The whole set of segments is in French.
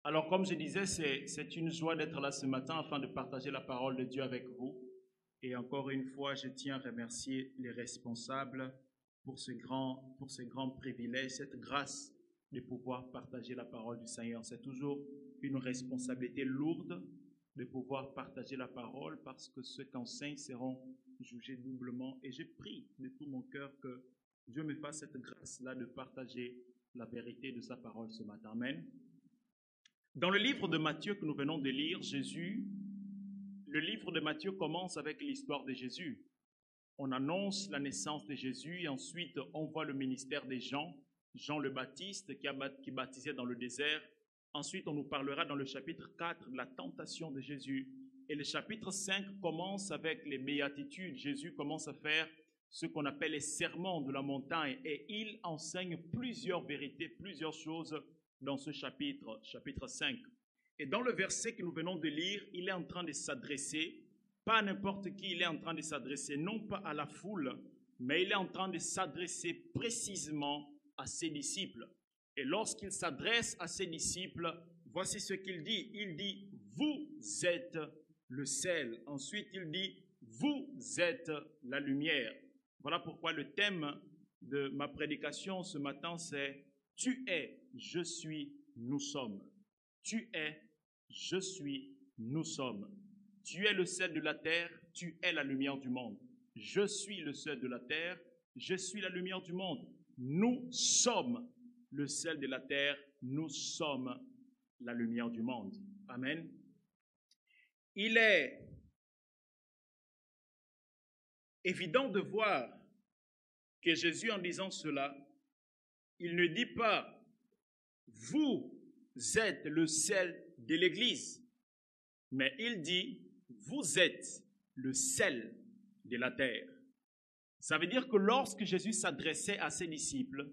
Alors, comme je disais, c'est une joie d'être là ce matin afin de partager la parole de Dieu avec vous. Et encore une fois, je tiens à remercier les responsables pour ce grand privilège, cette grâce de pouvoir partager la parole du Seigneur. C'est toujours une responsabilité lourde de pouvoir partager la parole parce que ceux qui enseignent seront jugés doublement. Et je prie de tout mon cœur que Dieu me fasse cette grâce-là de partager la vérité de sa parole ce matin. Amen. Dans le livre de Matthieu que nous venons de lire, le livre de Matthieu commence avec l'histoire de Jésus. On annonce la naissance de Jésus et ensuite on voit le ministère de Jean le Baptiste qui baptisait dans le désert. Ensuite, on nous parlera dans le chapitre 4 de la tentation de Jésus. Et le chapitre 5 commence avec les béatitudes. Jésus commence à faire ce qu'on appelle les sermons de la montagne et il enseigne plusieurs vérités, plusieurs choses dans ce chapitre 5. Et dans le verset que nous venons de lire, il est en train de s'adresser, pas à n'importe qui, il est en train de s'adresser, non pas à la foule, mais il est en train de s'adresser précisément à ses disciples. Et lorsqu'il s'adresse à ses disciples, voici ce qu'il dit. Il dit, vous êtes le sel. Ensuite, il dit, vous êtes la lumière. Voilà pourquoi le thème de ma prédication ce matin, c'est tu es, je suis, nous sommes. Tu es, je suis, nous sommes. Tu es le sel de la terre, tu es la lumière du monde. Je suis le sel de la terre, je suis la lumière du monde. Nous sommes le sel de la terre, nous sommes la lumière du monde. Amen. Il est évident de voir que Jésus, en disant cela, il ne dit pas « vous êtes le sel de l'Église », mais il dit « vous êtes le sel de la terre ». Ça veut dire que lorsque Jésus s'adressait à ses disciples,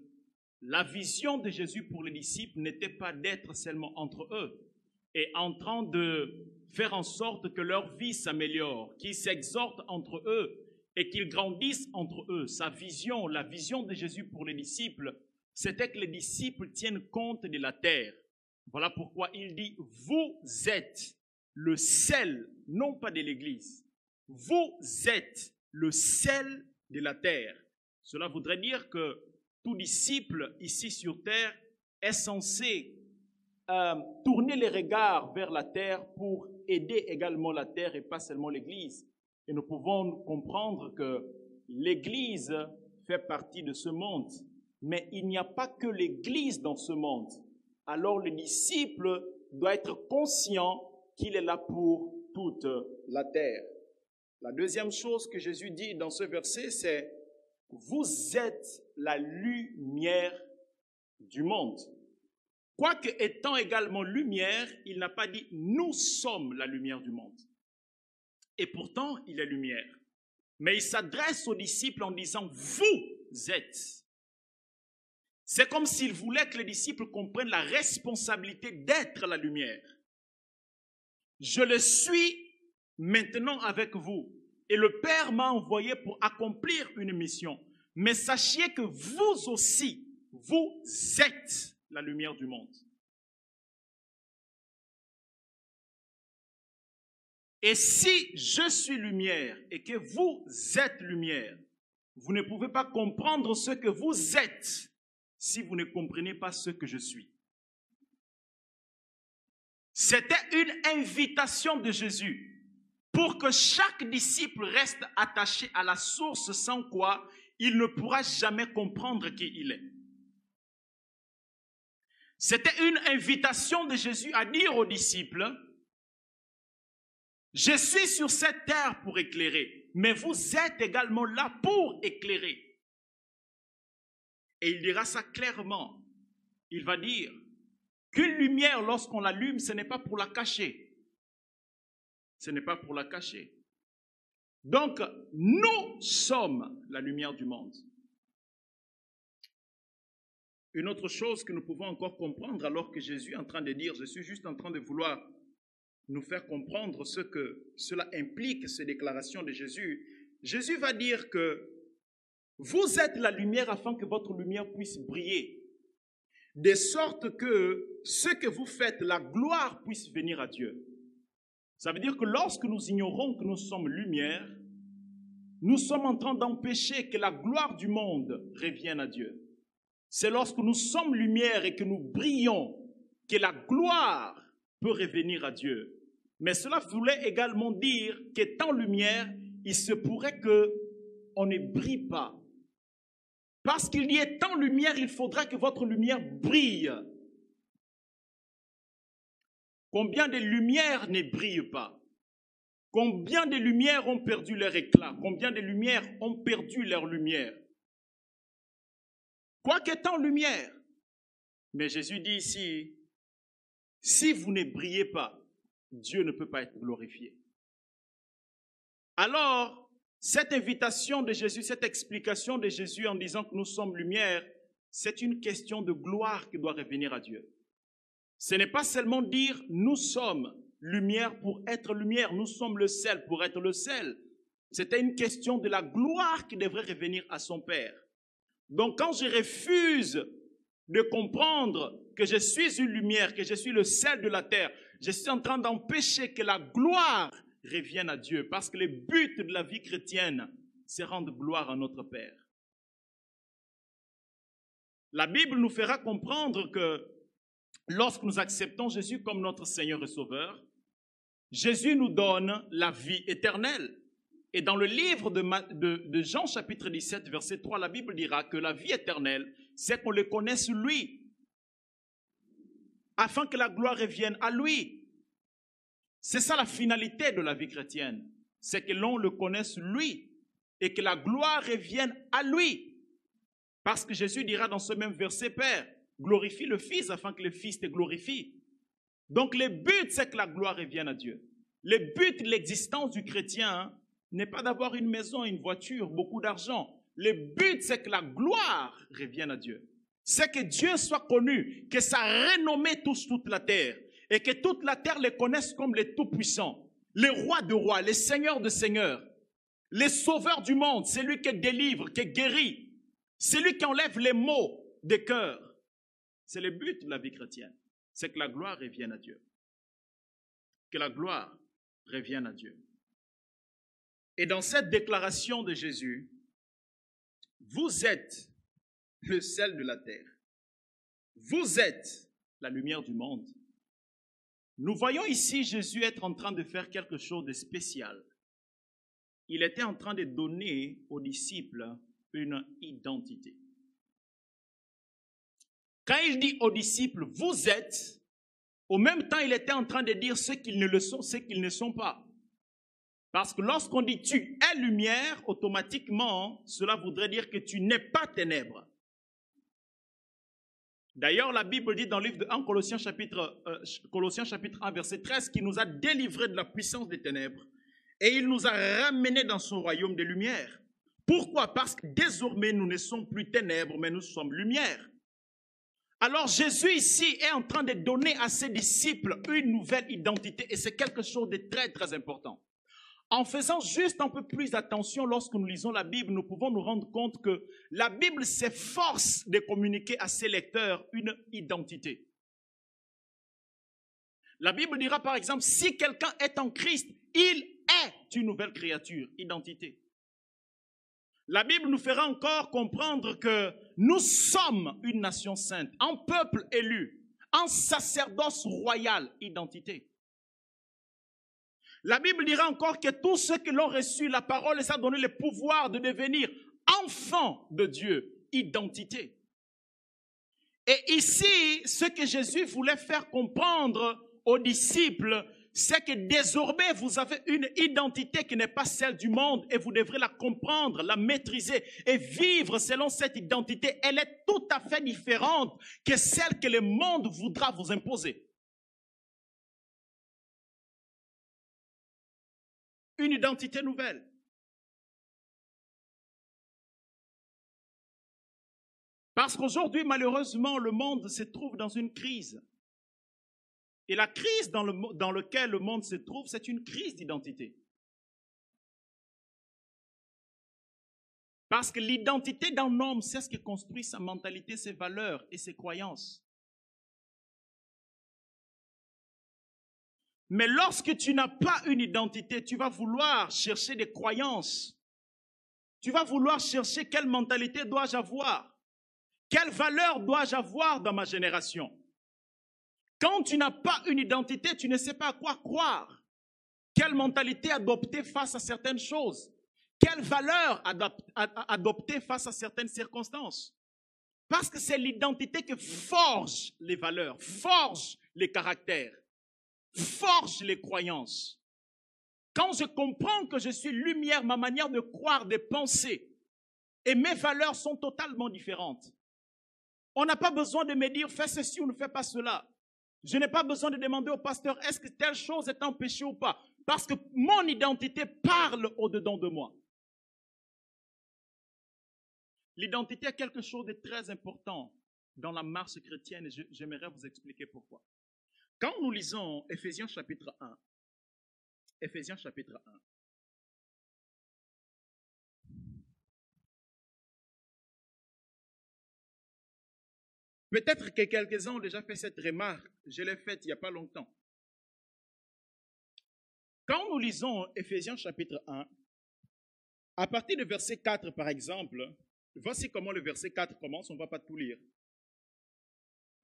la vision de Jésus pour les disciples n'était pas d'être seulement entre eux et en train de faire en sorte que leur vie s'améliore, qu'ils s'exhortent entre eux et qu'ils grandissent entre eux. Sa vision, la vision de Jésus pour les disciples, c'était que les disciples tiennent compte de la terre. Voilà pourquoi il dit, vous êtes le sel, non pas de l'Église. Vous êtes le sel de la terre. Cela voudrait dire que tout disciple ici sur terre est censé tourner les regards vers la terre pour aider également la terre et pas seulement l'Église. Et nous pouvons comprendre que l'Église fait partie de ce monde, mais il n'y a pas que l'Église dans ce monde. Alors le disciple doit être conscient qu'il est là pour toute la terre. La deuxième chose que Jésus dit dans ce verset, c'est « Vous êtes la lumière du monde ». Quoique étant également lumière, il n'a pas dit « Nous sommes la lumière du monde ». Et pourtant, il est lumière. Mais il s'adresse aux disciples en disant « Vous êtes ». C'est comme s'il voulait que les disciples comprennent la responsabilité d'être la lumière. Je le suis maintenant avec vous. Et le Père m'a envoyé pour accomplir une mission. Mais sachez que vous aussi, vous êtes la lumière du monde. Et si je suis lumière et que vous êtes lumière, vous ne pouvez pas comprendre ce que vous êtes si vous ne comprenez pas ce que je suis. C'était une invitation de Jésus pour que chaque disciple reste attaché à la source sans quoi il ne pourra jamais comprendre qui il est. C'était une invitation de Jésus à dire aux disciples, je suis sur cette terre pour éclairer, mais vous êtes également là pour éclairer. Et il dira ça clairement. Il va dire qu'une lumière, lorsqu'on l'allume, ce n'est pas pour la cacher. Ce n'est pas pour la cacher. Donc, nous sommes la lumière du monde. Une autre chose que nous pouvons encore comprendre alors que Jésus est en train de dire, je suis juste en train de vouloir nous faire comprendre ce que cela implique, ces déclarations de Jésus. Jésus va dire que vous êtes la lumière afin que votre lumière puisse briller, de sorte que ce que vous faites, la gloire puisse venir à Dieu. Ça veut dire que lorsque nous ignorons que nous sommes lumière, nous sommes en train d'empêcher que la gloire du monde revienne à Dieu. C'est lorsque nous sommes lumière et que nous brillons que la gloire peut revenir à Dieu. Mais cela voulait également dire qu'étant lumière, il se pourrait qu'on ne brille pas. Parce qu'il y ait tant lumière, il faudra que votre lumière brille. Combien de lumières ne brillent pas? Combien de lumières ont perdu leur éclat? Combien de lumières ont perdu leur lumière? Quoi qu'étant lumière. Mais Jésus dit ici, si vous ne brillez pas, Dieu ne peut pas être glorifié. Alors, cette invitation de Jésus, cette explication de Jésus en disant que nous sommes lumière, c'est une question de gloire qui doit revenir à Dieu. Ce n'est pas seulement dire nous sommes lumière pour être lumière, nous sommes le sel pour être le sel. C'était une question de la gloire qui devrait revenir à son Père. Donc quand je refuse de comprendre que je suis une lumière, que je suis le sel de la terre, je suis en train d'empêcher que la gloire revienne à Dieu, parce que le but de la vie chrétienne, c'est rendre gloire à notre Père. La Bible nous fera comprendre que lorsque nous acceptons Jésus comme notre Seigneur et Sauveur, Jésus nous donne la vie éternelle. Et dans le livre de Jean chapitre 17, verset 3, la Bible dira que la vie éternelle, c'est qu'on le connaisse lui, afin que la gloire revienne à lui. C'est ça la finalité de la vie chrétienne, c'est que l'on le connaisse lui et que la gloire revienne à lui. Parce que Jésus dira dans ce même verset, Père, glorifie le Fils afin que le Fils te glorifie. Donc le but, c'est que la gloire revienne à Dieu. Le but de l'existence du chrétien n'est pas d'avoir une maison, une voiture, beaucoup d'argent. Le but, c'est que la gloire revienne à Dieu. C'est que Dieu soit connu, que sa renommée touche toute la terre et que toute la terre le connaisse comme le Tout-Puissant, le Roi de rois, le Seigneur de seigneurs, le Sauveur du monde, celui qui délivre, qui guérit, celui qui enlève les maux des cœurs. C'est le but de la vie chrétienne, c'est que la gloire revienne à Dieu. Que la gloire revienne à Dieu. Et dans cette déclaration de Jésus, vous êtes le sel de la terre. Vous êtes la lumière du monde. Nous voyons ici Jésus être en train de faire quelque chose de spécial. Il était en train de donner aux disciples une identité. Quand il dit aux disciples, vous êtes, au même temps, il était en train de dire ceux qui ne le sont, ceux qui ne sont pas. Parce que lorsqu'on dit tu es lumière, automatiquement, cela voudrait dire que tu n'es pas ténèbres. D'ailleurs, la Bible dit dans le livre de 1 Colossiens chapitre 1, verset 13, qu'il nous a délivrés de la puissance des ténèbres et il nous a ramenés dans son royaume de lumière. Pourquoi? Parce que désormais, nous ne sommes plus ténèbres, mais nous sommes lumière. Alors Jésus ici est en train de donner à ses disciples une nouvelle identité et c'est quelque chose de très très important. En faisant juste un peu plus attention lorsque nous lisons la Bible, nous pouvons nous rendre compte que la Bible s'efforce de communiquer à ses lecteurs une identité. La Bible dira par exemple, si quelqu'un est en Christ, il est une nouvelle créature, identité. La Bible nous fera encore comprendre que nous sommes une nation sainte, un peuple élu, un sacerdoce royal, identité. La Bible dira encore que tous ceux qui l'ont reçu, la parole les a donné le pouvoir de devenir enfants de Dieu, identité. Et ici, ce que Jésus voulait faire comprendre aux disciples, c'est que désormais vous avez une identité qui n'est pas celle du monde et vous devrez la comprendre, la maîtriser et vivre selon cette identité. Elle est tout à fait différente que celle que le monde voudra vous imposer. Une identité nouvelle. Parce qu'aujourd'hui, malheureusement, le monde se trouve dans une crise. Et la crise dans laquelle le monde se trouve, c'est une crise d'identité. Parce que l'identité d'un homme, c'est ce qui construit sa mentalité, ses valeurs et ses croyances. Mais lorsque tu n'as pas une identité, tu vas vouloir chercher des croyances. Tu vas vouloir chercher quelle mentalité dois-je avoir? Quelle valeur dois-je avoir dans ma génération? Quand tu n'as pas une identité, tu ne sais pas à quoi croire. Quelle mentalité adopter face à certaines choses? Quelle valeur adopter face à certaines circonstances? Parce que c'est l'identité qui forge les valeurs, forge les caractères, forge les croyances. Quand je comprends que je suis lumière, ma manière de croire, de penser, et mes valeurs sont totalement différentes. On n'a pas besoin de me dire fais ceci ou ne fais pas cela. Je n'ai pas besoin de demander au pasteur est-ce que telle chose est un péché ou pas. Parce que mon identité parle au-dedans de moi. L'identité est quelque chose de très important dans la marche chrétienne et j'aimerais vous expliquer pourquoi. Quand nous lisons Éphésiens chapitre 1, Éphésiens chapitre 1, peut-être que quelques-uns ont déjà fait cette remarque, je l'ai faite il n'y a pas longtemps. Quand nous lisons Éphésiens chapitre 1, à partir du verset 4 par exemple, voici comment le verset 4 commence, on ne va pas tout lire.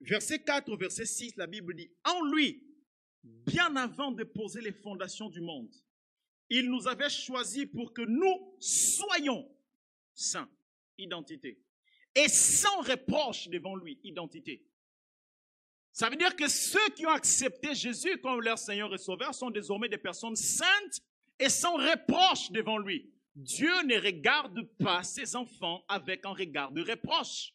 Verset 4 au verset 6, la Bible dit, en lui, bien avant de poser les fondations du monde, il nous avait choisis pour que nous soyons saints, identité, et sans reproche devant lui, identité. Ça veut dire que ceux qui ont accepté Jésus comme leur Seigneur et Sauveur sont désormais des personnes saintes et sans reproche devant lui. Dieu ne regarde pas ses enfants avec un regard de reproche.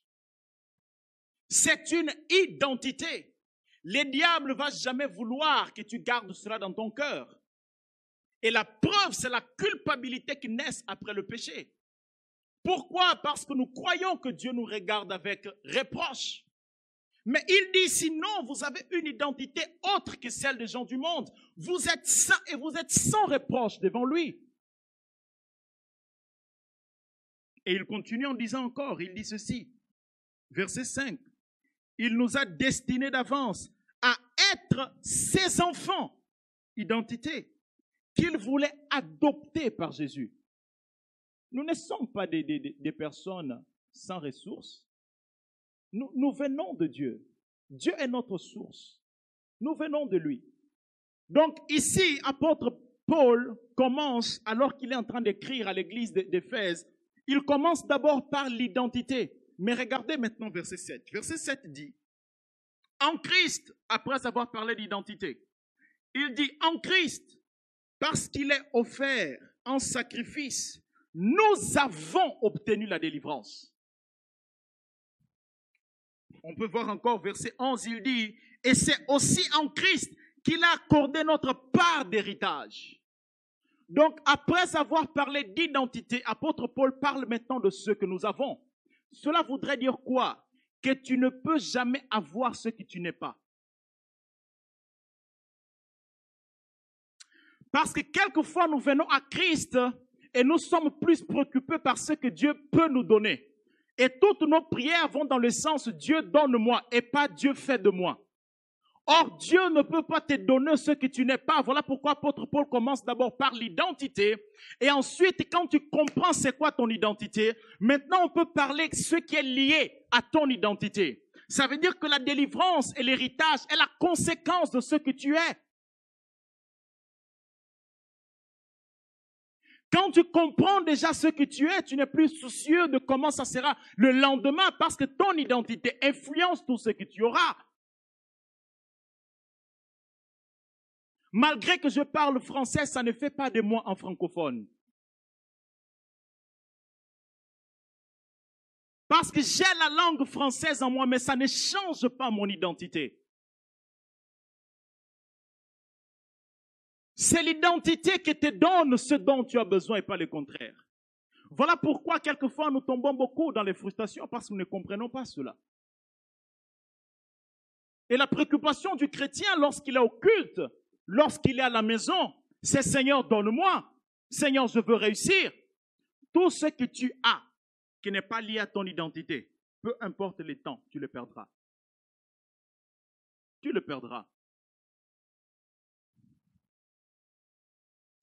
C'est une identité. Le diable ne va jamais vouloir que tu gardes cela dans ton cœur. Et la preuve, c'est la culpabilité qui naît après le péché. Pourquoi? Parce que nous croyons que Dieu nous regarde avec reproche. Mais il dit, sinon, vous avez une identité autre que celle des gens du monde. Vous êtes saints et vous êtes sans reproche devant lui. Et il continue en disant encore, il dit ceci, verset 5. Il nous a destinés d'avance à être ses enfants, identité, qu'il voulait adopter par Jésus. Nous ne sommes pas des personnes sans ressources. Nous venons de Dieu. Dieu est notre source. Nous venons de lui. Donc ici, apôtre Paul commence, alors qu'il est en train d'écrire à l'église d'Éphèse, il commence d'abord par l'identité. Mais regardez maintenant verset 7. Verset 7 dit, en Christ, après avoir parlé d'identité, il dit, en Christ, parce qu'il est offert en sacrifice, nous avons obtenu la délivrance. On peut voir encore verset 11, il dit, et c'est aussi en Christ qu'il a accordé notre part d'héritage. Donc, après avoir parlé d'identité, apôtre Paul parle maintenant de ce que nous avons. Cela voudrait dire quoi? Que tu ne peux jamais avoir ce que tu n'es pas. Parce que quelquefois, nous venons à Christ et nous sommes plus préoccupés par ce que Dieu peut nous donner. Et toutes nos prières vont dans le sens Dieu donne-moi et pas Dieu fait de moi. Or, Dieu ne peut pas te donner ce que tu n'es pas. Voilà pourquoi apôtre Paul commence d'abord par l'identité. Et ensuite, quand tu comprends c'est quoi ton identité, maintenant on peut parler de ce qui est lié à ton identité. Ça veut dire que la délivrance et l'héritage est la conséquence de ce que tu es. Quand tu comprends déjà ce que tu es, tu n'es plus soucieux de comment ça sera le lendemain parce que ton identité influence tout ce que tu auras. Malgré que je parle français, ça ne fait pas de moi un francophone. Parce que j'ai la langue française en moi, mais ça ne change pas mon identité. C'est l'identité qui te donne ce dont tu as besoin et pas le contraire. Voilà pourquoi quelquefois nous tombons beaucoup dans les frustrations parce que nous ne comprenons pas cela. Et la préoccupation du chrétien lorsqu'il est au culte, lorsqu'il est à la maison, c'est Seigneur, donne-moi. Seigneur, je veux réussir. Tout ce que tu as qui n'est pas lié à ton identité, peu importe le temps, tu le perdras. Tu le perdras.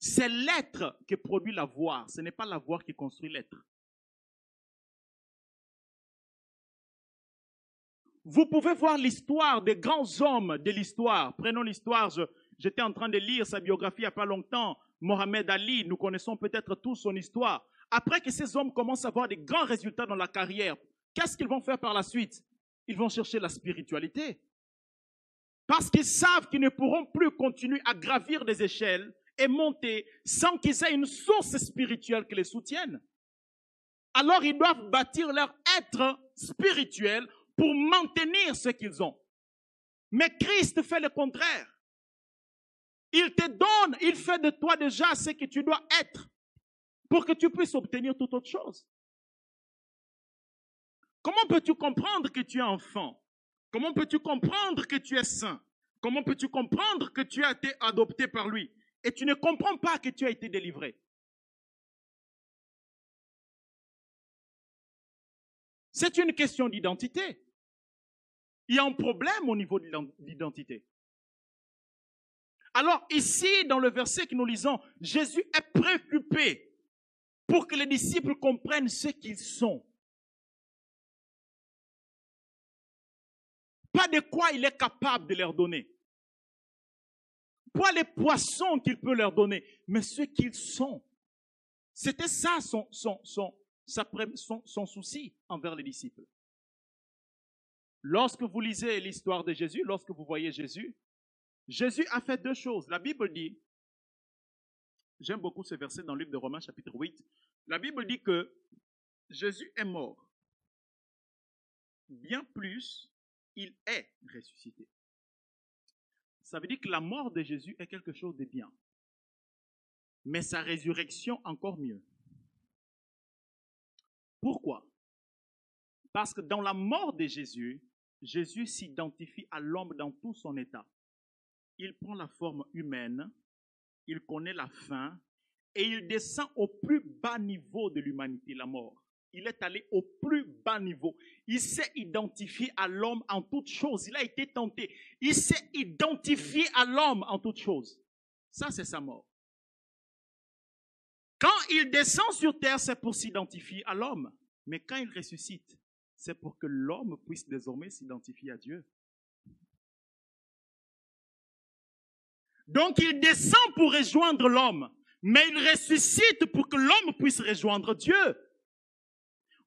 C'est l'être qui produit l'avoir. Ce n'est pas l'avoir qui construit l'être. Vous pouvez voir l'histoire des grands hommes de l'histoire. Prenons l'histoire, j'étais en train de lire sa biographie il n'y a pas longtemps. Mohamed Ali, nous connaissons peut-être tous son histoire. Après que ces hommes commencent à avoir des grands résultats dans la carrière, qu'est-ce qu'ils vont faire par la suite? Ils vont chercher la spiritualité. Parce qu'ils savent qu'ils ne pourront plus continuer à gravir des échelles et monter sans qu'ils aient une source spirituelle qui les soutienne. Alors ils doivent bâtir leur être spirituel pour maintenir ce qu'ils ont. Mais Christ fait le contraire. Il te donne, il fait de toi déjà ce que tu dois être pour que tu puisses obtenir toute autre chose. Comment peux-tu comprendre que tu es enfant? Comment peux-tu comprendre que tu es saint? Comment peux-tu comprendre que tu as été adopté par lui? Et tu ne comprends pas que tu as été délivré. C'est une question d'identité. Il y a un problème au niveau de l'identité. Alors ici, dans le verset que nous lisons, Jésus est préoccupé pour que les disciples comprennent ce qu'ils sont. Pas de quoi il est capable de leur donner. Pas les poissons qu'il peut leur donner, mais ce qu'ils sont. C'était ça son souci envers les disciples. Lorsque vous lisez l'histoire de Jésus, lorsque vous voyez Jésus, Jésus a fait deux choses. La Bible dit, j'aime beaucoup ce verset dans le livre de Romains chapitre 8, la Bible dit que Jésus est mort. Bien plus, il est ressuscité. Ça veut dire que la mort de Jésus est quelque chose de bien. Mais sa résurrection encore mieux. Pourquoi? Parce que dans la mort de Jésus, Jésus s'identifie à l'homme dans tout son état. Il prend la forme humaine, il connaît la fin et il descend au plus bas niveau de l'humanité, la mort. Il est allé au plus bas niveau. Il s'est identifié à l'homme en toutes choses. Il a été tenté. Il s'est identifié à l'homme en toutes choses. Ça, c'est sa mort. Quand il descend sur terre, c'est pour s'identifier à l'homme. Mais quand il ressuscite, c'est pour que l'homme puisse désormais s'identifier à Dieu. Donc il descend pour rejoindre l'homme, mais il ressuscite pour que l'homme puisse rejoindre Dieu.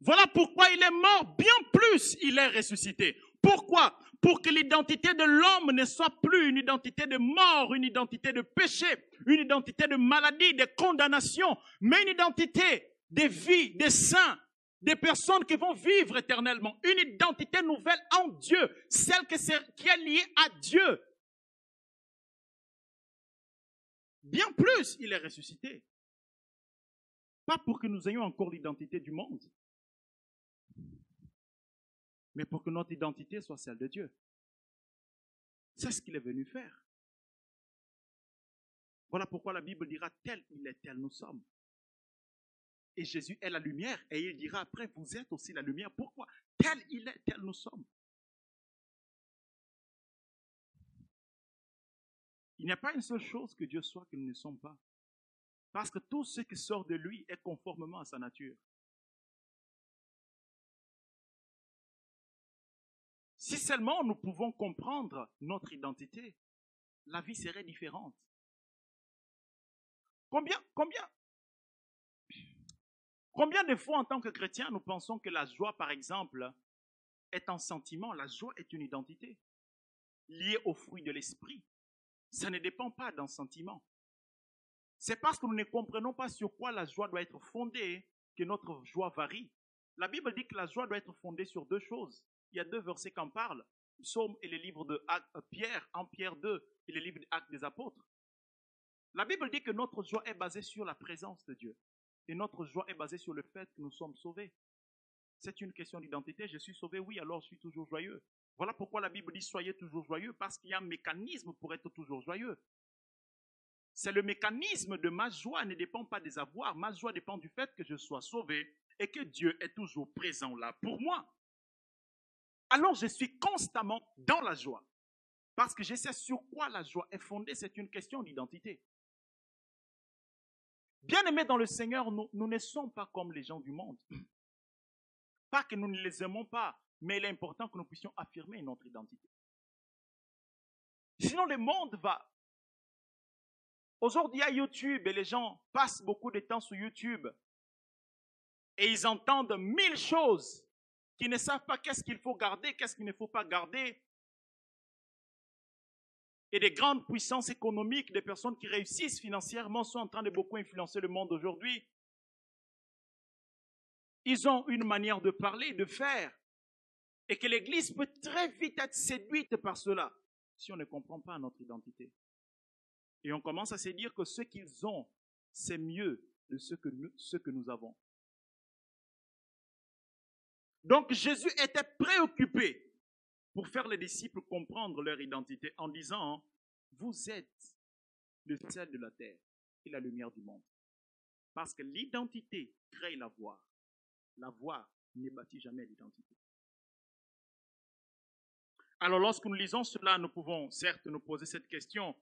Voilà pourquoi il est mort, bien plus il est ressuscité. Pourquoi? Pour que l'identité de l'homme ne soit plus une identité de mort, une identité de péché, une identité de maladie, de condamnation, mais une identité de vie, de saints, des personnes qui vont vivre éternellement. Une identité nouvelle en Dieu, celle qui est liée à Dieu. Bien plus, il est ressuscité. Pas pour que nous ayons encore l'identité du monde, mais pour que notre identité soit celle de Dieu. C'est ce qu'il est venu faire. Voilà pourquoi la Bible dira tel il est, tel nous sommes. Et Jésus est la lumière, et il dira après, vous êtes aussi la lumière. Pourquoi? Tel il est, tel nous sommes. Il n'y a pas une seule chose que Dieu soit que nous ne sommes pas. Parce que tout ce qui sort de lui est conformément à sa nature. Si seulement nous pouvons comprendre notre identité, la vie serait différente. Combien de fois en tant que chrétien nous pensons que la joie, par exemple, est un sentiment? La joie est une identité liée au fruit de l'esprit. Ça ne dépend pas d'un sentiment. C'est parce que nous ne comprenons pas sur quoi la joie doit être fondée que notre joie varie. La Bible dit que la joie doit être fondée sur deux choses. Il y a deux versets qui en parlent. Psaume et le livre de Pierre, en Pierre 2, et le livre des Actes des Apôtres. La Bible dit que notre joie est basée sur la présence de Dieu. Et notre joie est basée sur le fait que nous sommes sauvés. C'est une question d'identité. Je suis sauvé, oui, alors je suis toujours joyeux. Voilà pourquoi la Bible dit soyez toujours joyeux, parce qu'il y a un mécanisme pour être toujours joyeux. C'est le mécanisme de ma joie ne dépend pas des avoirs. Ma joie dépend du fait que je sois sauvé et que Dieu est toujours présent là pour moi. Alors je suis constamment dans la joie. Parce que je sais sur quoi la joie est fondée. C'est une question d'identité. Bien-aimés dans le Seigneur, nous ne sommes pas comme les gens du monde. Pas que nous ne les aimons pas, mais il est important que nous puissions affirmer notre identité. Sinon, le monde va... Aujourd'hui, il y a YouTube et les gens passent beaucoup de temps sur YouTube et ils entendent 1000 choses qui ne savent pas qu'est-ce qu'il faut garder, qu'est-ce qu'il ne faut pas garder. Et des grandes puissances économiques, des personnes qui réussissent financièrement sont en train de beaucoup influencer le monde aujourd'hui. Ils ont une manière de parler, de faire, et que l'Église peut très vite être séduite par cela si on ne comprend pas notre identité. Et on commence à se dire que ce qu'ils ont, c'est mieux de ce que nous avons. Donc Jésus était préoccupé pour faire les disciples comprendre leur identité en disant, vous êtes le sel de la terre et la lumière du monde. Parce que l'identité crée la voie. La voie ne bâtit jamais l'identité. Alors lorsque nous lisons cela, nous pouvons certes nous poser cette question.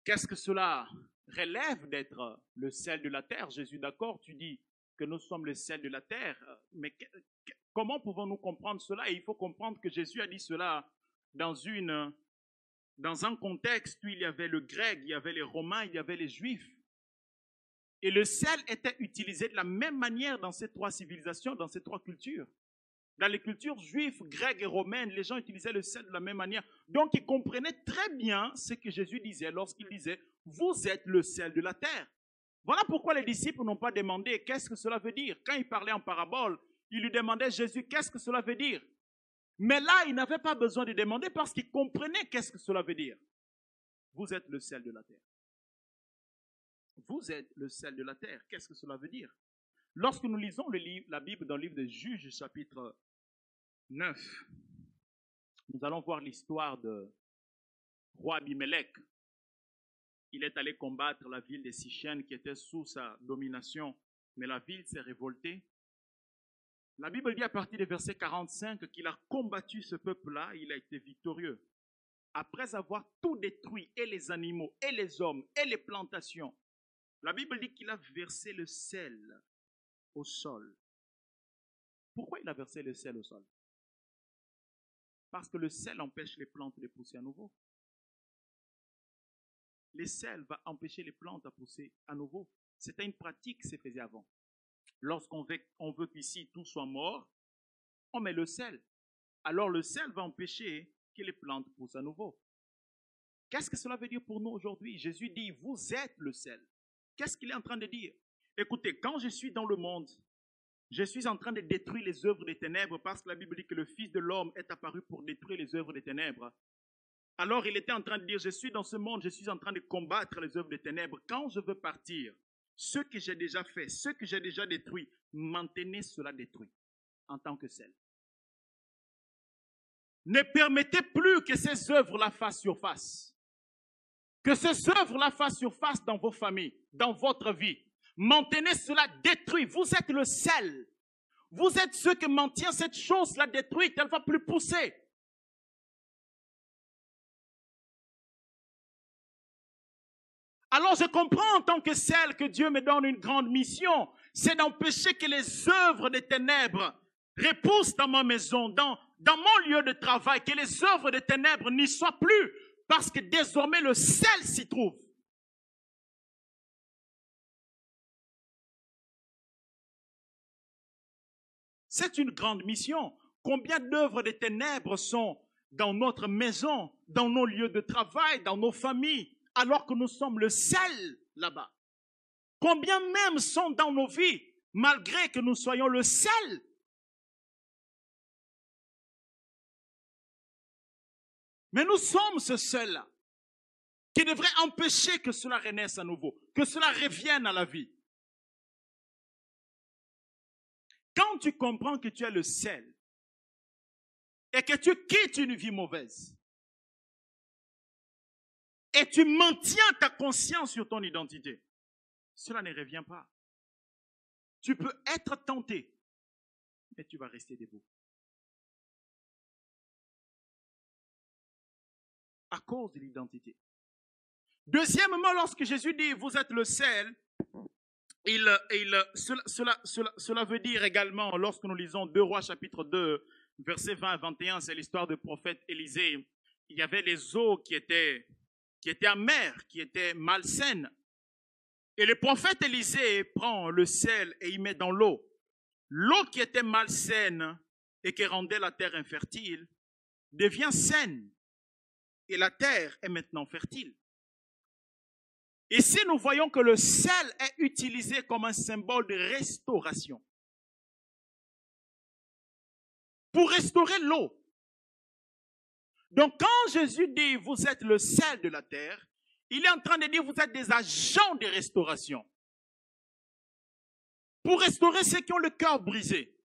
Qu'est-ce que cela relève d'être le sel de la terre? Jésus, d'accord, tu dis que nous sommes le sel de la terre, mais comment pouvons-nous comprendre cela? Et il faut comprendre que Jésus a dit cela dans un contexte où il y avait le grec, il y avait les romains, il y avait les juifs. Et le sel était utilisé de la même manière dans ces trois civilisations, dans ces trois cultures. Dans les cultures juives, grecques et romaines, les gens utilisaient le sel de la même manière. Donc, ils comprenaient très bien ce que Jésus disait lorsqu'il disait « Vous êtes le sel de la terre ». Voilà pourquoi les disciples n'ont pas demandé « Qu'est-ce que cela veut dire ?» Quand il parlait en parabole, ils lui demandaient « Jésus, qu'est-ce que cela veut dire ?» Mais là, ils n'avaient pas besoin de demander parce qu'ils comprenaient qu'est-ce que cela veut dire. Vous êtes le sel de la terre. Vous êtes le sel de la terre. Qu'est-ce que cela veut dire? Lorsque nous lisons la Bible dans le livre de Juges, chapitre 9, nous allons voir l'histoire de roi Abimelech. Il est allé combattre la ville de Sichem qui était sous sa domination, mais la ville s'est révoltée. La Bible dit à partir du verset 45 qu'il a combattu ce peuple-là, il a été victorieux. Après avoir tout détruit, et les animaux, et les hommes, et les plantations, la Bible dit qu'il a versé le sel au sol. Pourquoi il a versé le sel au sol? Parce que le sel empêche les plantes de pousser à nouveau. Le sel va empêcher les plantes à pousser à nouveau. C'était une pratique qui se faisait avant. Lorsqu'on veut qu'ici tout soit mort, on met le sel. Alors le sel va empêcher que les plantes poussent à nouveau. Qu'est-ce que cela veut dire pour nous aujourd'hui? Jésus dit, vous êtes le sel. Qu'est-ce qu'il est en train de dire? Écoutez, quand je suis dans le monde, je suis en train de détruire les œuvres des ténèbres parce que la Bible dit que le Fils de l'homme est apparu pour détruire les œuvres des ténèbres. Alors il était en train de dire, je suis dans ce monde, je suis en train de combattre les œuvres des ténèbres. Quand je veux partir, ce que j'ai déjà fait, ce que j'ai déjà détruit, maintenez cela détruit en tant que sel. Ne permettez plus que ces œuvres-là fassent surface. Que ces œuvres-là fassent surface dans vos familles, dans votre vie. Maintenez cela détruit. Vous êtes le sel. Vous êtes ceux qui maintiennent cette chose-là détruite. Elle ne va plus pousser. Alors je comprends en tant que sel que Dieu me donne une grande mission. C'est d'empêcher que les œuvres des ténèbres repoussent dans ma maison, dans mon lieu de travail, que les œuvres des ténèbres n'y soient plus. Parce que désormais le sel s'y trouve. C'est une grande mission. Combien d'œuvres des ténèbres sont dans notre maison, dans nos lieux de travail, dans nos familles, alors que nous sommes le sel là-bas? Combien même sont dans nos vies, malgré que nous soyons le sel? Mais nous sommes ce sel-là qui devrait empêcher que cela renaisse à nouveau, que cela revienne à la vie. Quand tu comprends que tu es le sel et que tu quittes une vie mauvaise et tu maintiens ta conscience sur ton identité, cela ne revient pas. Tu peux être tenté, mais tu vas rester debout. À cause de l'identité. Deuxièmement, lorsque Jésus dit, vous êtes le sel, Cela veut dire également, lorsque nous lisons 2 Rois chapitre 2, versets 20 à 21, c'est l'histoire du prophète Élisée. Il y avait les eaux qui étaient amères, qui étaient malsaines. Et le prophète Élisée prend le sel et il met dans l'eau. L'eau qui était malsaine et qui rendait la terre infertile devient saine. Et la terre est maintenant fertile. Ici, nous voyons que le sel est utilisé comme un symbole de restauration. Pour restaurer l'eau. Donc, quand Jésus dit, vous êtes le sel de la terre, il est en train de dire, vous êtes des agents de restauration. Pour restaurer ceux qui ont le cœur brisé.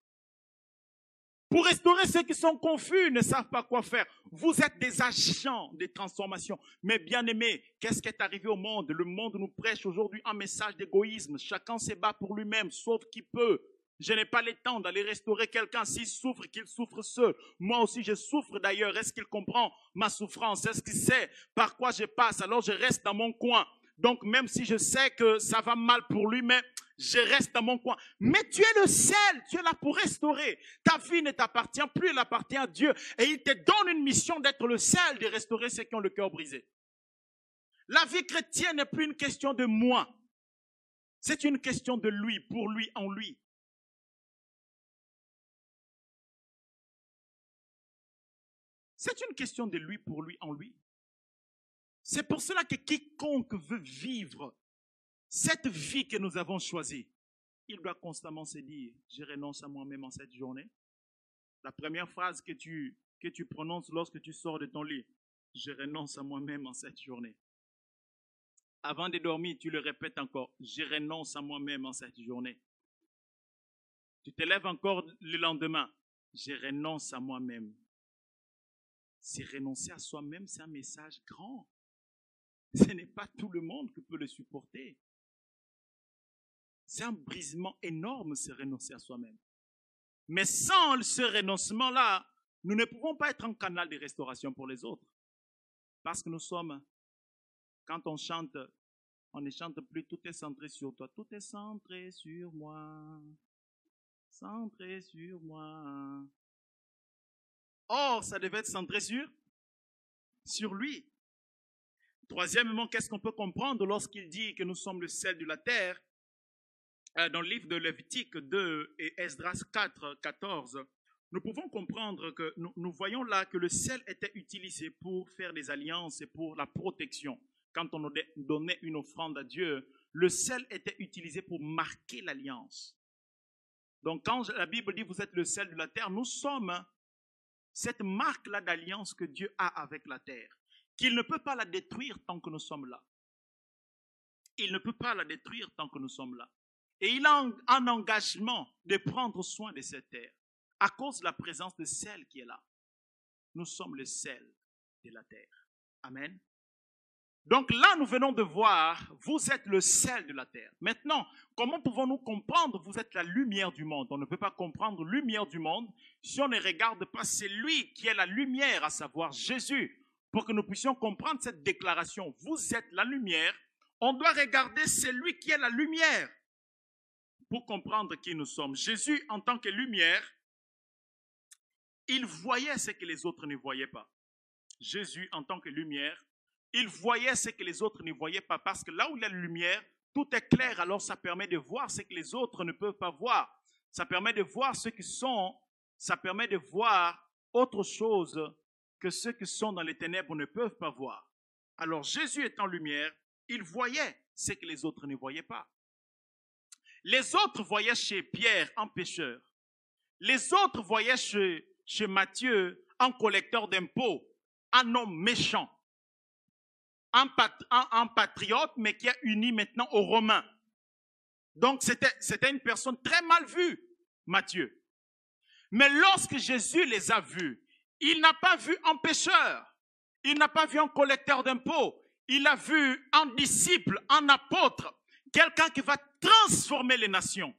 Pour restaurer ceux qui sont confus, ne savent pas quoi faire. Vous êtes des agents de transformation. Mais bien aimés, qu'est-ce qui est arrivé au monde? Le monde nous prêche aujourd'hui un message d'égoïsme. Chacun se bat pour lui-même, sauf qui peut. Je n'ai pas le temps d'aller restaurer quelqu'un. S'il souffre, qu'il souffre seul. Moi aussi, je souffre d'ailleurs. Est-ce qu'il comprend ma souffrance? Est-ce qu'il sait par quoi je passe? Alors je reste dans mon coin. Donc même si je sais que ça va mal pour lui, mais je reste dans mon coin. Mais tu es le sel, tu es là pour restaurer. Ta vie ne t'appartient plus, elle appartient à Dieu. Et il te donne une mission d'être le sel, de restaurer ceux qui ont le cœur brisé. La vie chrétienne n'est plus une question de moi. C'est une question de lui, pour lui, en lui. C'est une question de lui, pour lui, en lui. C'est pour cela que quiconque veut vivre cette vie que nous avons choisie, il doit constamment se dire, je renonce à moi-même en cette journée. La première phrase que tu prononces lorsque tu sors de ton lit, je renonce à moi-même en cette journée. Avant de dormir, tu le répètes encore, je renonce à moi-même en cette journée. Tu te lèves encore le lendemain, je renonce à moi-même. C'est renoncer à soi-même, c'est un message grand. Ce n'est pas tout le monde qui peut le supporter. C'est un brisement énorme, c'est renoncer à soi-même. Mais sans ce renoncement-là, nous ne pouvons pas être un canal de restauration pour les autres. Parce que nous sommes, quand on chante, on ne chante plus, tout est centré sur toi. Tout est centré sur moi. Centré sur moi. Or, ça devait être centré sur lui. Troisièmement, qu'est-ce qu'on peut comprendre lorsqu'il dit que nous sommes le sel de la terre? Dans le livre de Lévitique 2 et Esdras 4, 14, nous pouvons comprendre que nous voyons là que le sel était utilisé pour faire des alliances et pour la protection. Quand on donnait une offrande à Dieu, le sel était utilisé pour marquer l'alliance. Donc quand la Bible dit vous êtes le sel de la terre, nous sommes cette marque-là d'alliance que Dieu a avec la terre, qu'il ne peut pas la détruire tant que nous sommes là. Il ne peut pas la détruire tant que nous sommes là. Et il a un engagement de prendre soin de cette terre à cause de la présence de sel qui est là. Nous sommes le sel de la terre. Amen. Donc là, nous venons de voir, vous êtes le sel de la terre. Maintenant, comment pouvons-nous comprendre, vous êtes la lumière du monde? On ne peut pas comprendre lumière du monde si on ne regarde pas celui qui est la lumière, à savoir Jésus. Pour que nous puissions comprendre cette déclaration, vous êtes la lumière, on doit regarder celui qui est la lumière. Pour comprendre qui nous sommes. Jésus, en tant que lumière, il voyait ce que les autres ne voyaient pas. Jésus, en tant que lumière, il voyait ce que les autres ne voyaient pas. Parce que là où il y a la lumière, tout est clair. Alors ça permet de voir ce que les autres ne peuvent pas voir. Ça permet de voir ceux qui sont, ça permet de voir autre chose que ceux qui sont dans les ténèbres ne peuvent pas voir. Alors Jésus étant lumière, il voyait ce que les autres ne voyaient pas. Les autres voyaient chez Pierre un pécheur. Les autres voyaient chez Matthieu un collecteur d'impôts, un homme méchant, un patriote, mais qui est uni maintenant aux Romains. Donc c'était une personne très mal vue, Matthieu. Mais lorsque Jésus les a vus, il n'a pas vu un pécheur, il n'a pas vu un collecteur d'impôts, il a vu un disciple, un apôtre, quelqu'un qui va transformer les nations.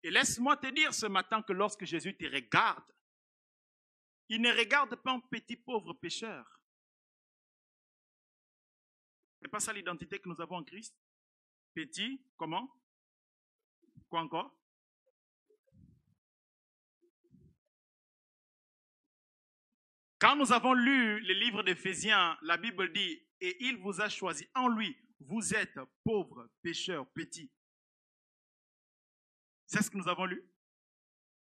Et laisse-moi te dire ce matin que lorsque Jésus te regarde, il ne regarde pas un petit pauvre pécheur. Ce n'est pas ça l'identité que nous avons en Christ. petit, comment? Quoi encore? Quand nous avons lu les livres d'Éphésiens, la Bible dit, et il vous a choisi en lui, vous êtes pauvres, pécheurs, petits. C'est ce que nous avons lu.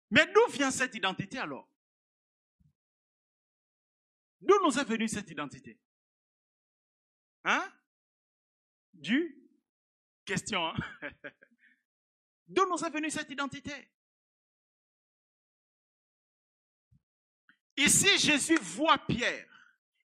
Mais d'où vient cette identité alors? D'où nous est venue cette identité? Hein? Question. Hein? D'où nous est venue cette identité? Ici, Jésus voit Pierre,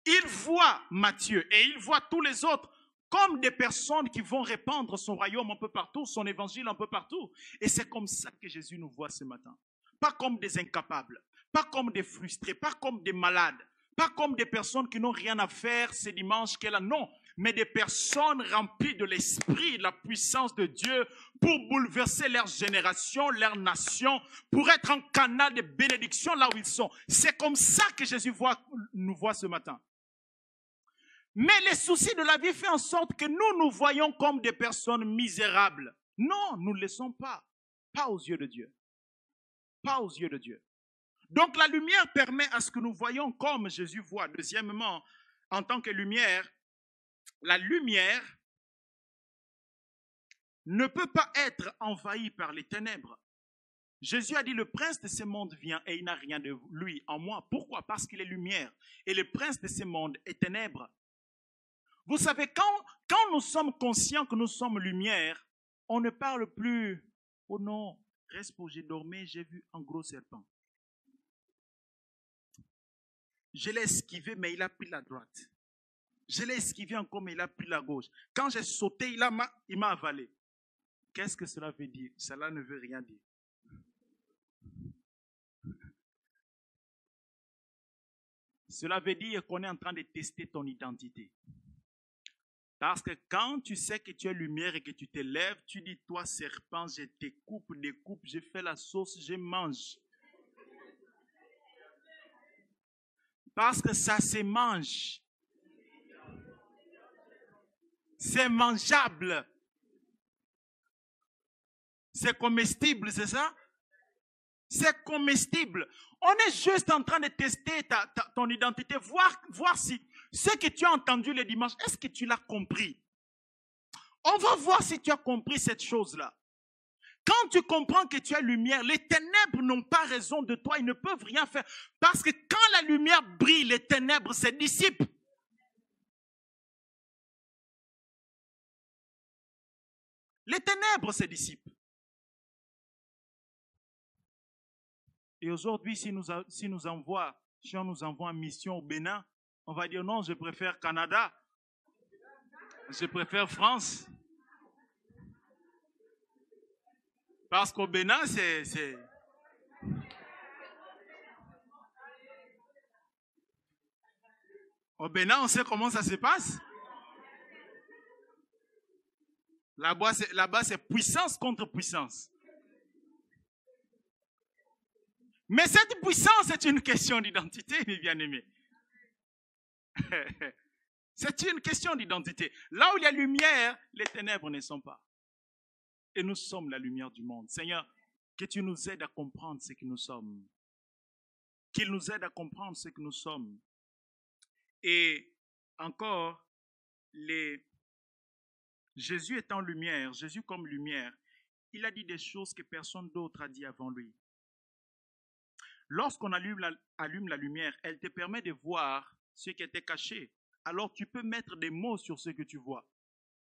il voit Matthieu et il voit tous les autres comme des personnes qui vont répandre son royaume un peu partout, son évangile un peu partout. Et c'est comme ça que Jésus nous voit ce matin. Pas comme des incapables, pas comme des frustrés, pas comme des malades, pas comme des personnes qui n'ont rien à faire ce dimanche qu'elle a. Non, mais des personnes remplies de l'esprit, de la puissance de Dieu pour bouleverser leur génération, leur nation, pour être un canal de bénédiction là où ils sont. C'est comme ça que Jésus nous voit ce matin. Mais les soucis de la vie font en sorte que nous voyons comme des personnes misérables. Non, nous ne le sommes pas. Pas aux yeux de Dieu. Pas aux yeux de Dieu. Donc la lumière permet à ce que nous voyons comme Jésus voit. Deuxièmement, en tant que lumière, la lumière ne peut pas être envahie par les ténèbres. Jésus a dit, le prince de ce monde vient et il n'a rien de lui en moi. Pourquoi? Parce qu'il est lumière. Et le prince de ce monde est ténèbres. Vous savez, quand nous sommes conscients que nous sommes lumière, on ne parle plus, oh non, reste pour j'ai dormi, j'ai vu un gros serpent. Je l'ai esquivé, mais il a pris la droite. Je l'ai esquivé encore, mais il a pris la gauche. Quand j'ai sauté, il m'a avalé. Qu'est-ce que cela veut dire? Cela ne veut rien dire. Cela veut dire qu'on est en train de tester ton identité. Parce que quand tu sais que tu es lumière et que tu te lèves, tu dis, toi serpent, je te coupe, découpe, je fais la sauce, je mange. Parce que ça se mange. C'est mangeable. C'est comestible, c'est ça? C'est comestible. On est juste en train de tester ton identité, voir si ce que tu as entendu le dimanche, est-ce que tu l'as compris? On va voir si tu as compris cette chose-là. Quand tu comprends que tu es lumière, les ténèbres n'ont pas raison de toi, ils ne peuvent rien faire. Parce que quand la lumière brille, les ténèbres se dissipent. Les ténèbres se dissipent. Et aujourd'hui, si on nous envoie en mission au Bénin, on va dire non, je préfère Canada, je préfère France. Parce qu'au Bénin, c'est... Au Bénin, on sait comment ça se passe. Là-bas, c'est puissance contre puissance. Mais cette puissance est une question d'identité, mes bien-aimés. C'est une question d'identité. Là où il y a lumière, les ténèbres ne sont pas. Et nous sommes la lumière du monde. Seigneur, que tu nous aides à comprendre ce que nous sommes. Qu'il nous aide à comprendre ce que nous sommes. Et encore, Jésus étant lumière, Jésus comme lumière, il a dit des choses que personne d'autre a dit avant lui. Lorsqu'on allume la lumière, elle te permet de voir ce qui était caché. Alors tu peux mettre des mots sur ce que tu vois.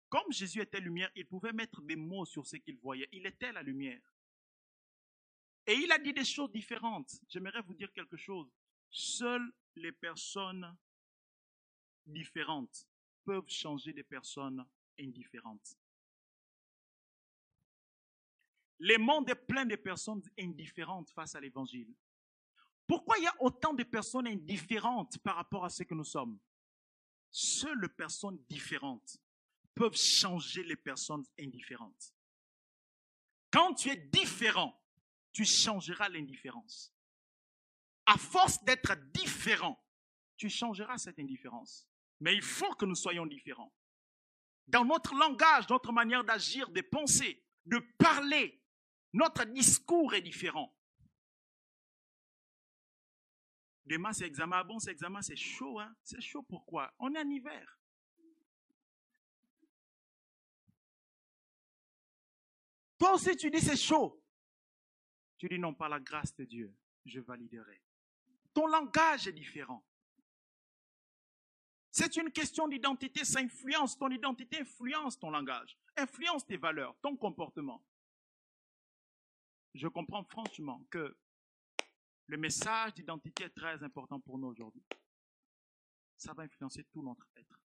Comme Jésus était lumière, il pouvait mettre des mots sur ce qu'il voyait. Il était la lumière. Et il a dit des choses différentes. J'aimerais vous dire quelque chose. Seules les personnes différentes peuvent changer des personnes indifférentes. Le monde est plein de personnes indifférentes face à l'évangile. Pourquoi il y a autant de personnes indifférentes par rapport à ce que nous sommes? Seules les personnes différentes peuvent changer les personnes indifférentes. Quand tu es différent, tu changeras l'indifférence. À force d'être différent, tu changeras cette indifférence. Mais il faut que nous soyons différents. Dans notre langage, notre manière d'agir, de penser, de parler, notre discours est différent. Demain, c'est examen. Ah bon, c'est examen, c'est chaud. Hein? C'est chaud pourquoi? On est en hiver. Toi aussi, tu dis c'est chaud. Tu dis non, par la grâce de Dieu, je validerai. Ton langage est différent. C'est une question d'identité, ça influence. Ton identité influence ton langage, influence tes valeurs, ton comportement. Je comprends franchement que le message d'identité est très important pour nous aujourd'hui. Ça va influencer tout notre être.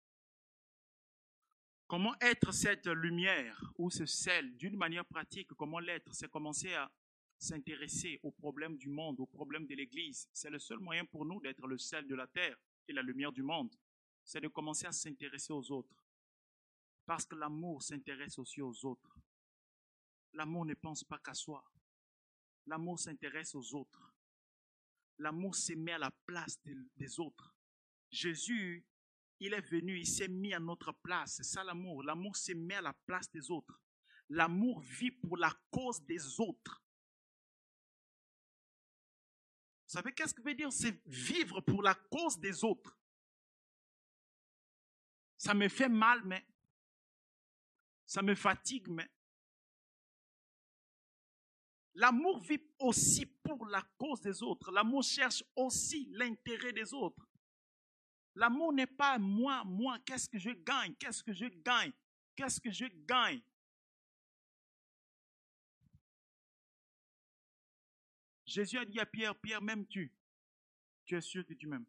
Comment être cette lumière ou ce sel d'une manière pratique? Comment l'être? C'est commencer à s'intéresser aux problèmes du monde, aux problèmes de l'Église. C'est le seul moyen pour nous d'être le sel de la terre et la lumière du monde. C'est de commencer à s'intéresser aux autres. Parce que l'amour s'intéresse aussi aux autres. L'amour ne pense pas qu'à soi. L'amour s'intéresse aux autres. L'amour se met à la place des autres. Jésus, il est venu, il s'est mis à notre place. C'est ça l'amour. L'amour se met à la place des autres. L'amour vit pour la cause des autres. Vous savez qu'est-ce que veut dire? C'est vivre pour la cause des autres. Ça me fait mal, mais ça me fatigue, mais l'amour vit aussi pour la cause des autres. L'amour cherche aussi l'intérêt des autres. L'amour n'est pas moi, qu'est-ce que je gagne, qu'est-ce que je gagne, qu'est-ce que je gagne. Jésus a dit à Pierre, Pierre, m'aimes-tu? Tu es sûr que tu m'aimes?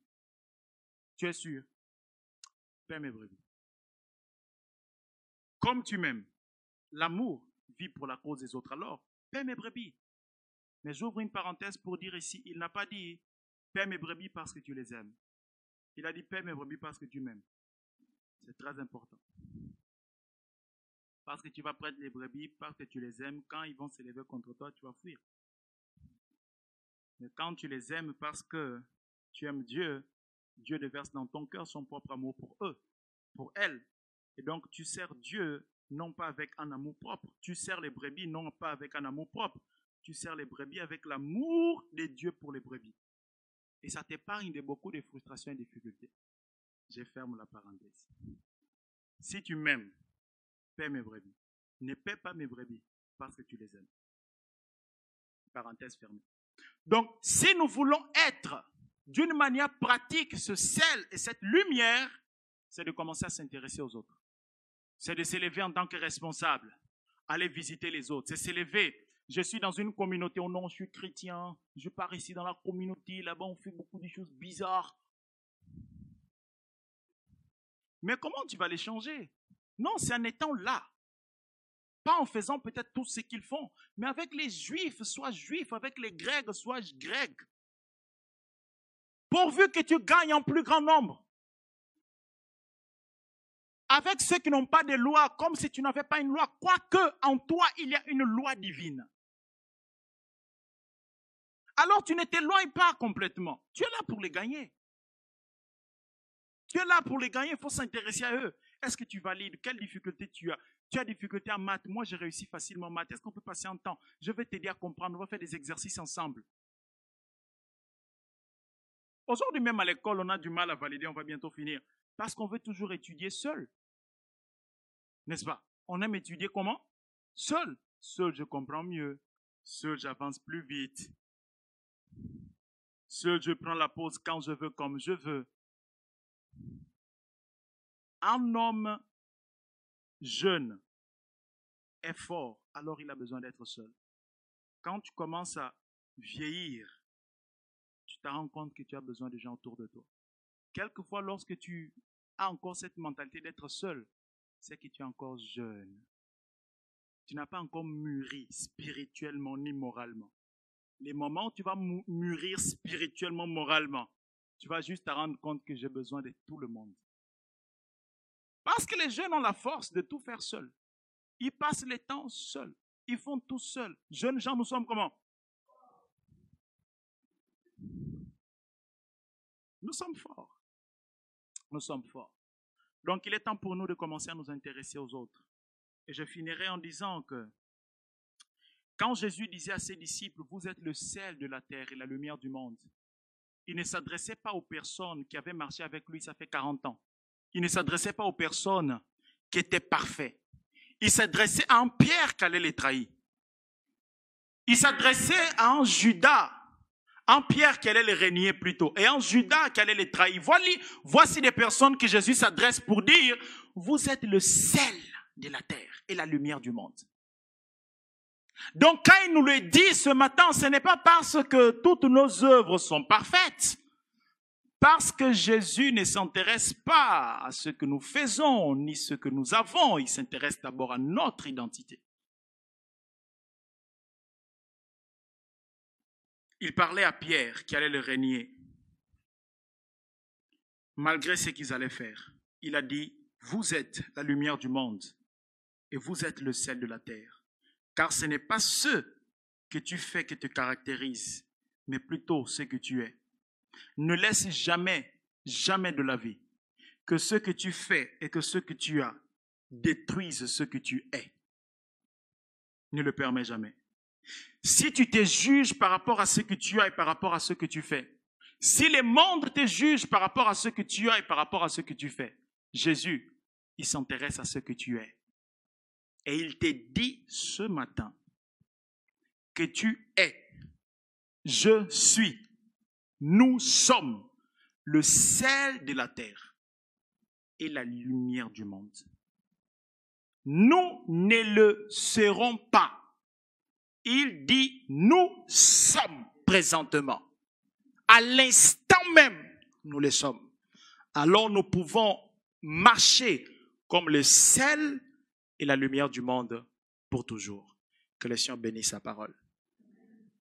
Tu es sûr? Paie mes brebis. Comme tu m'aimes, l'amour vit pour la cause des autres. Alors, paie mes brebis. Mais j'ouvre une parenthèse pour dire ici, il n'a pas dit, paie mes brebis parce que tu les aimes. Il a dit, paie mes brebis parce que tu m'aimes. C'est très important. Parce que tu vas prêter les brebis, parce que tu les aimes, quand ils vont s'élever contre toi, tu vas fuir. Mais quand tu les aimes parce que tu aimes Dieu, Dieu déverse dans ton cœur son propre amour pour eux, pour elles. Et donc tu sers Dieu non pas avec un amour propre, tu sers les brebis non pas avec un amour propre, tu sers les brebis avec l'amour de Dieu pour les brebis. Et ça t'épargne de beaucoup de frustrations et de difficultés. Je ferme la parenthèse. Si tu m'aimes, paie mes brebis. Ne paie pas mes brebis parce que tu les aimes. Parenthèse fermée. Donc, si nous voulons être d'une manière pratique ce sel et cette lumière, c'est de commencer à s'intéresser aux autres. C'est de s'élever en tant que responsable, aller visiter les autres, c'est s'élever. Je suis dans une communauté, oh non, je suis chrétien, je pars ici dans la communauté, là-bas on fait beaucoup de choses bizarres. Mais comment tu vas les changer? Non, c'est en étant là. Pas en faisant peut-être tout ce qu'ils font, mais avec les juifs, sois juif, avec les grecs, sois grec. Pourvu que tu gagnes en plus grand nombre. Avec ceux qui n'ont pas de loi, comme si tu n'avais pas une loi, quoique en toi il y a une loi divine. Alors tu ne t'éloignes pas complètement. Tu es là pour les gagner. Tu es là pour les gagner, il faut s'intéresser à eux. Est-ce que tu valides? Quelle difficulté tu as? Tu as difficulté en maths. Moi, j'ai réussi facilement en maths. Est-ce qu'on peut passer un temps? Je vais t'aider à comprendre. On va faire des exercices ensemble. Aujourd'hui, même à l'école, on a du mal à valider. On va bientôt finir. Parce qu'on veut toujours étudier seul. N'est-ce pas? On aime étudier comment? Seul. Seul, je comprends mieux. Seul, j'avance plus vite. Seul, je prends la pause quand je veux, comme je veux. Un homme jeune est fort, alors il a besoin d'être seul. Quand tu commences à vieillir, tu te rends compte que tu as besoin de gens autour de toi. Quelquefois, lorsque tu as encore cette mentalité d'être seul, c'est que tu es encore jeune. Tu n'as pas encore mûri spirituellement ni moralement. Les moments où tu vas mûrir spirituellement, moralement, tu vas juste te rendre compte que j'ai besoin de tout le monde. Parce que les jeunes ont la force de tout faire seuls. Ils passent le temps seuls. Ils font tout seuls. Jeunes gens, nous sommes comment? Nous sommes forts. Nous sommes forts. Donc, il est temps pour nous de commencer à nous intéresser aux autres. Et je finirai en disant que quand Jésus disait à ses disciples, vous êtes le sel de la terre et la lumière du monde, il ne s'adressait pas aux personnes qui avaient marché avec lui, ça fait 40 ans. Il ne s'adressait pas aux personnes qui étaient parfaites. Il s'adressait à un Pierre qui allait les trahir. Il s'adressait à un Judas, un Pierre qui allait les régner plutôt, et un Judas qui allait les trahir. Voici des personnes que Jésus s'adresse pour dire, vous êtes le sel de la terre et la lumière du monde. Donc quand il nous le dit ce matin, ce n'est pas parce que toutes nos œuvres sont parfaites, parce que Jésus ne s'intéresse pas à ce que nous faisons, ni ce que nous avons, il s'intéresse d'abord à notre identité. Il parlait à Pierre qui allait le régner, malgré ce qu'ils allaient faire. Il a dit, vous êtes la lumière du monde et vous êtes le sel de la terre. Car ce n'est pas ce que tu fais qui te caractérise, mais plutôt ce que tu es. Ne laisse jamais, jamais de la vie que ce que tu fais et que ce que tu as détruisent ce que tu es. Ne le permets jamais. Si tu te juges par rapport à ce que tu as et par rapport à ce que tu fais, si le monde te juge par rapport à ce que tu as et par rapport à ce que tu fais, Jésus, il s'intéresse à ce que tu es. Et il te dit ce matin que tu es, je suis, nous sommes le sel de la terre et la lumière du monde. Nous ne le serons pas. Il dit, nous sommes présentement. À l'instant même, nous le sommes. Alors nous pouvons marcher comme le sel et la lumière du monde pour toujours. Que le Seigneur bénisse sa parole.